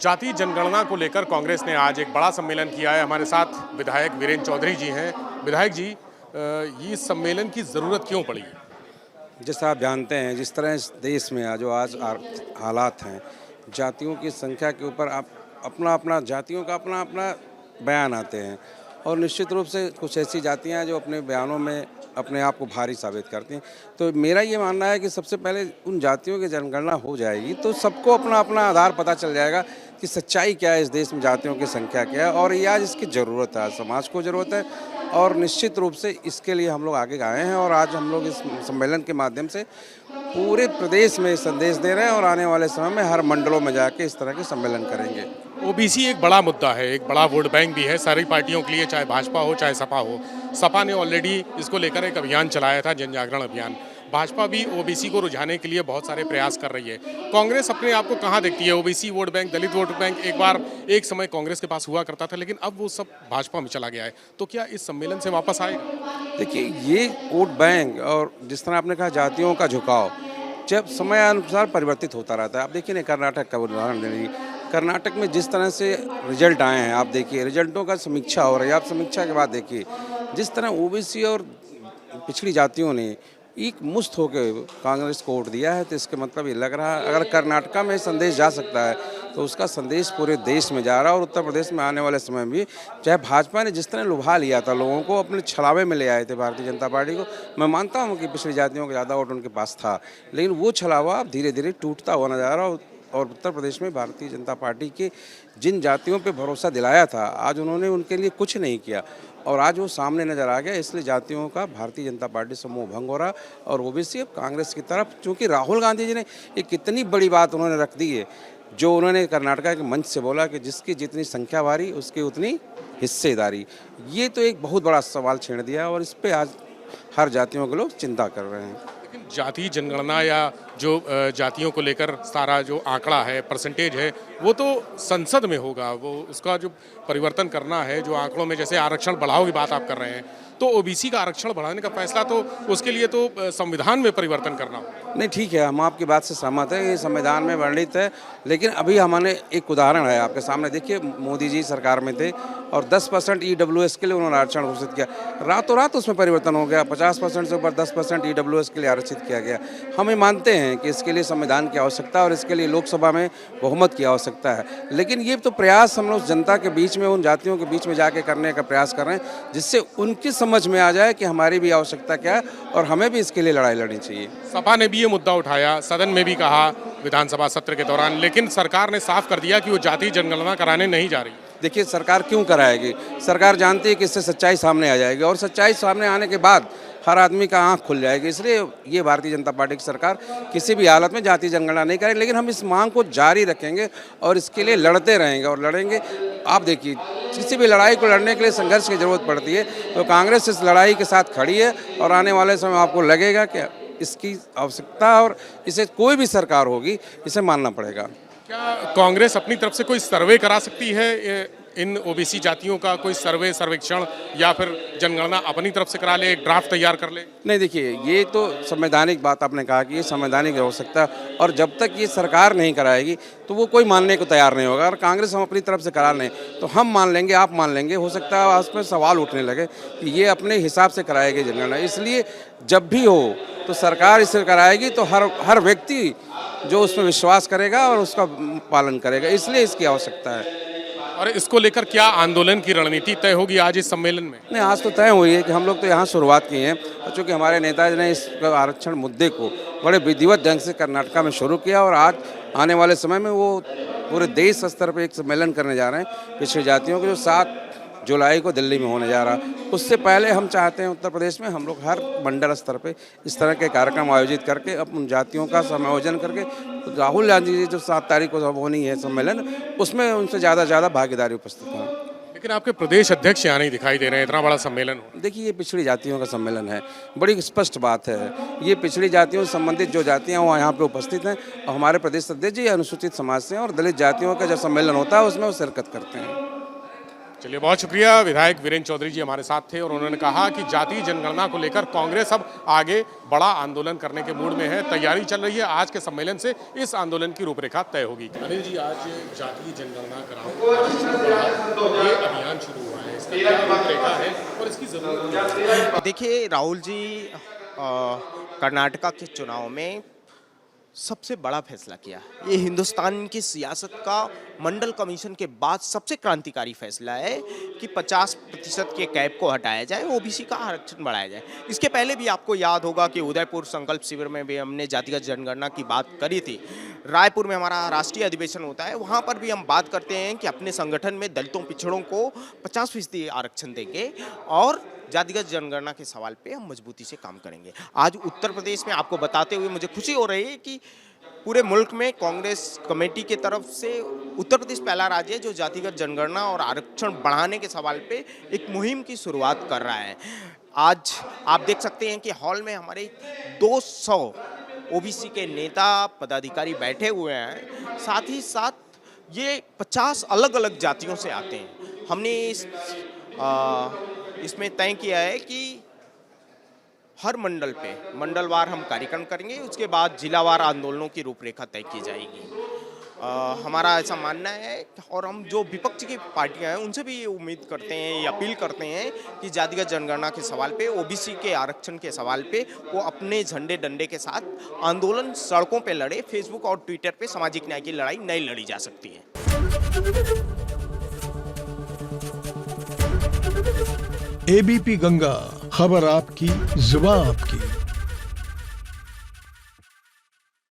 जाति जनगणना को लेकर कांग्रेस ने आज एक बड़ा सम्मेलन किया है। हमारे साथ विधायक वीरेंद्र चौधरी जी हैं। विधायक जी, ये सम्मेलन की ज़रूरत क्यों पड़ी? जैसा आप जानते हैं, जिस तरह इस देश में जो आज हालात हैं, जातियों की संख्या के ऊपर आप अपना अपना जातियों का अपना अपना बयान आते हैं और निश्चित रूप से कुछ ऐसी जातियां हैं जो अपने बयानों में अपने आप को भारी साबित करती हैं। तो मेरा ये मानना है कि सबसे पहले उन जातियों की जनगणना हो जाएगी तो सबको अपना अपना आधार पता चल जाएगा कि सच्चाई क्या है, इस देश में जातियों की संख्या क्या है और ये आज इसकी ज़रूरत है, समाज को ज़रूरत है। और निश्चित रूप से इसके लिए हम लोग आगे आए हैं और आज हम लोग इस सम्मेलन के माध्यम से पूरे प्रदेश में संदेश दे रहे हैं और आने वाले समय में हर मंडलों में जाके इस तरह के सम्मेलन करेंगे। ओबीसी एक बड़ा मुद्दा है, एक बड़ा वोट बैंक भी है सारी पार्टियों के लिए, चाहे भाजपा हो चाहे सपा हो। सपा ने ऑलरेडी इसको लेकर एक अभियान चलाया था, जन जागरण अभियान। भाजपा भी ओबीसी को रुझाने के लिए बहुत सारे प्रयास कर रही है। कांग्रेस अपने आप को कहाँ देखती है? ओबीसी वोट बैंक, दलित वोट बैंक एक समय कांग्रेस के पास हुआ करता था, लेकिन अब वो सब भाजपा में चला गया है। तो क्या इस सम्मेलन से वापस आएगा? देखिए, ये वोट बैंक और जिस तरह आपने कहा जातियों का झुकाव जब समयानुसार परिवर्तित होता रहता है। आप देखिए ना, कर्नाटक का उदाहरण दे लीजिए। कर्नाटक में जिस तरह से रिजल्ट आए हैं, आप देखिए रिजल्टों का समीक्षा हो रही है। आप समीक्षा के बाद देखिए जिस तरह ओबीसी और पिछड़ी जातियों ने एक मुश्त होकर कांग्रेस को वोट दिया है, तो इसके मतलब ये लग रहा है अगर कर्नाटका में संदेश जा सकता है तो उसका संदेश पूरे देश में जा रहा है। और उत्तर प्रदेश में आने वाले समय में भी चाहे भाजपा ने जिस तरह लुभा लिया था लोगों को, अपने छलावे में ले आए थे भारतीय जनता पार्टी को। मैं मानता हूँ कि पिछड़ी जातियों का ज़्यादा वोट उनके पास था, लेकिन वो छलावा अब धीरे धीरे टूटता हुआ नजर आ रहा है। और उत्तर प्रदेश में भारतीय जनता पार्टी के जिन जातियों पे भरोसा दिलाया था, आज उन्होंने उनके लिए कुछ नहीं किया और आज वो सामने नज़र आ गया। इसलिए जातियों का भारतीय जनता पार्टी से मोह भंग हो रहा और ओबीसी अब कांग्रेस की तरफ, चूँकि राहुल गांधी जी ने एक कितनी बड़ी बात उन्होंने रख दी है, जो उन्होंने कर्नाटका के मंच से बोला कि जिसकी जितनी संख्या भारी उसकी उतनी हिस्सेदारी। ये तो एक बहुत बड़ा सवाल छेड़ दिया और इस पर आज हर जातियों के लोग चिंता कर रहे हैं। जाति जनगणना या जो जातियों को लेकर सारा जो आंकड़ा है, परसेंटेज है, वो तो संसद में होगा। वो उसका जो परिवर्तन करना है, जो आंकड़ों में जैसे आरक्षण बढ़ाओ की बात आप कर रहे हैं, तो ओबीसी का आरक्षण बढ़ाने का फैसला तो उसके लिए तो संविधान में परिवर्तन करना हो। नहीं, ठीक है, हम आपकी बात से सहमत हैं, ये संविधान में वर्णित है। लेकिन अभी हमारे एक उदाहरण है आपके सामने। देखिए, मोदी जी सरकार में थे और 10% ईडब्ल्यूएस के लिए उन्होंने आरक्षण घोषित किया। रातों रात उसमें परिवर्तन हो गया, 50% से ऊपर 10% ईडब्ल्यूएस के लिए आरक्षित किया गया। हम ये मानते हैं कि इसके लिए संविधान की आवश्यकता है और इसके लिए लोकसभा में बहुमत की आवश्यकता है। लेकिन ये तो प्रयास हम लोग जनता के बीच में, उन जातियों के बीच में जाके करने का प्रयास कर रहे हैं, जिससे उनकी समझ में आ जाए कि हमारी भी आवश्यकता क्या है और हमें भी इसके लिए लड़ाई लड़नी चाहिए। सपा ने भी ये मुद्दा उठाया, सदन में भी कहा विधानसभा सत्र के दौरान, लेकिन सरकार ने साफ कर दिया कि वो जाति जनगणना कराने नहीं जा रही। देखिए, सरकार क्यों कराएगी? सरकार जानती है कि इससे सच्चाई सामने आ जाएगी और सच्चाई सामने आने के बाद हर आदमी का आंख खुल जाएगी। इसलिए ये भारतीय जनता पार्टी की सरकार किसी भी हालत में जाति जनगणना नहीं करेगी। लेकिन हम इस मांग को जारी रखेंगे और इसके लिए लड़ते रहेंगे और लड़ेंगे। आप देखिए, किसी भी लड़ाई को लड़ने के लिए संघर्ष की जरूरत पड़ती है, तो कांग्रेस इस लड़ाई के साथ खड़ी है और आने वाले समय आपको लगेगा कि इसकी आवश्यकता और इसे कोई भी सरकार होगी इसे मानना पड़ेगा। क्या कांग्रेस अपनी तरफ से कोई सर्वे करा सकती है इन ओबीसी जातियों का? कोई सर्वेक्षण या फिर जनगणना अपनी तरफ से करा ले, एक ड्राफ्ट तैयार कर ले? नहीं, देखिए, ये तो संवैधानिक बात आपने कहा कि ये संवैधानिक आवश्यकता, और जब तक ये सरकार नहीं कराएगी तो वो कोई मानने को तैयार नहीं होगा। और कांग्रेस हम अपनी तरफ से करा लें तो हम मान लेंगे, आप मान लेंगे, हो सकता है उस पर सवाल उठने लगे कि ये अपने हिसाब से कराएगी जनगणना। इसलिए जब भी हो तो सरकार इसे कराएगी तो हर व्यक्ति जो उसमें विश्वास करेगा और उसका पालन करेगा, इसलिए इसकी आवश्यकता है। और इसको लेकर क्या आंदोलन की रणनीति तय होगी आज इस सम्मेलन में? नहीं, आज तो तय हुई है कि हम लोग तो यहाँ शुरुआत की हैं, चूँकि हमारे नेताजी ने इस आरक्षण मुद्दे को बड़े विधिवत ढंग से कर्नाटका में शुरू किया और आज आने वाले समय में वो पूरे देश स्तर पर एक सम्मेलन करने जा रहे हैं पिछड़ी जातियों के, जो 7 जुलाई को दिल्ली में होने जा रहा है। उससे पहले हम चाहते हैं उत्तर प्रदेश में हम लोग हर मंडल स्तर पे इस तरह के कार्यक्रम आयोजित करके अपन जातियों का समायोजन करके, तो राहुल गांधी जी जो 7 तारीख को होनी है सम्मेलन, उसमें उनसे ज़्यादा से ज़्यादा भागीदारी उपस्थित हों। लेकिन आपके प्रदेश अध्यक्ष यहाँ नहीं दिखाई दे रहे हैं, इतना बड़ा सम्मेलन हो। देखिए, ये पिछड़ी जातियों का सम्मेलन है, बड़ी स्पष्ट बात है। ये पिछड़ी जातियों से संबंधित जो जातियाँ वो यहाँ पे उपस्थित हैं और हमारे प्रदेश अध्यक्ष जी अनुसूचित समाज से हैं और दलित जातियों का जब सम्मेलन होता है उसमें वो शिरकत करते हैं। चलिए, बहुत शुक्रिया। विधायक वीरेंद्र चौधरी जी हमारे साथ थे और उन्होंने कहा कि जातीय जनगणना को लेकर कांग्रेस अब आगे बड़ा आंदोलन करने के मूड में है, तैयारी चल रही है। आज के सम्मेलन से इस आंदोलन की रूपरेखा तय होगी। अनिल जी, आज जातीय जनगणना कराओ, ये अभियान शुरू हुआ है, इसका क्या रूपरेखा है और इसकी जरूरत क्या है? देखिए राहुल जी, कर्नाटका के चुनाव में सबसे बड़ा फैसला किया। ये हिंदुस्तान की सियासत का मंडल कमीशन के बाद सबसे क्रांतिकारी फैसला है कि 50% के कैप को हटाया जाए, ओबीसी का आरक्षण बढ़ाया जाए। इसके पहले भी आपको याद होगा कि उदयपुर संकल्प शिविर में भी हमने जातिगत जनगणना की बात करी थी। रायपुर में हमारा राष्ट्रीय अधिवेशन होता है, वहाँ पर भी हम बात करते हैं कि अपने संगठन में दलितों पिछड़ों को 50% आरक्षण देंगे और जातिगत जनगणना के सवाल पे हम मजबूती से काम करेंगे। आज उत्तर प्रदेश में आपको बताते हुए मुझे खुशी हो रही है कि पूरे मुल्क में कांग्रेस कमेटी के तरफ से उत्तर प्रदेश पहला राज्य है जो जातिगत जनगणना और आरक्षण बढ़ाने के सवाल पे एक मुहिम की शुरुआत कर रहा है। आज आप देख सकते हैं कि हॉल में हमारे 200 ओबीसी के नेता पदाधिकारी बैठे हुए हैं। साथ ही साथ ये 50 अलग अलग जातियों से आते हैं। हमने इसमें तय किया है कि हर मंडल पे मंडलवार हम कार्यक्रम करेंगे, उसके बाद जिलावार आंदोलनों की रूपरेखा तय की जाएगी। हमारा ऐसा मानना है और हम जो विपक्ष की पार्टियां हैं उनसे भी ये उम्मीद करते हैं, ये अपील करते हैं कि जातिगत जनगणना के सवाल पे, ओबीसी के आरक्षण के सवाल पे वो अपने झंडे डंडे के साथ आंदोलन सड़कों पे लड़े। फेसबुक और ट्विटर पे सामाजिक न्याय की लड़ाई नहीं लड़ी जा सकती है। एबीपी गंगा, खबर आपकी, जुबान आपकी।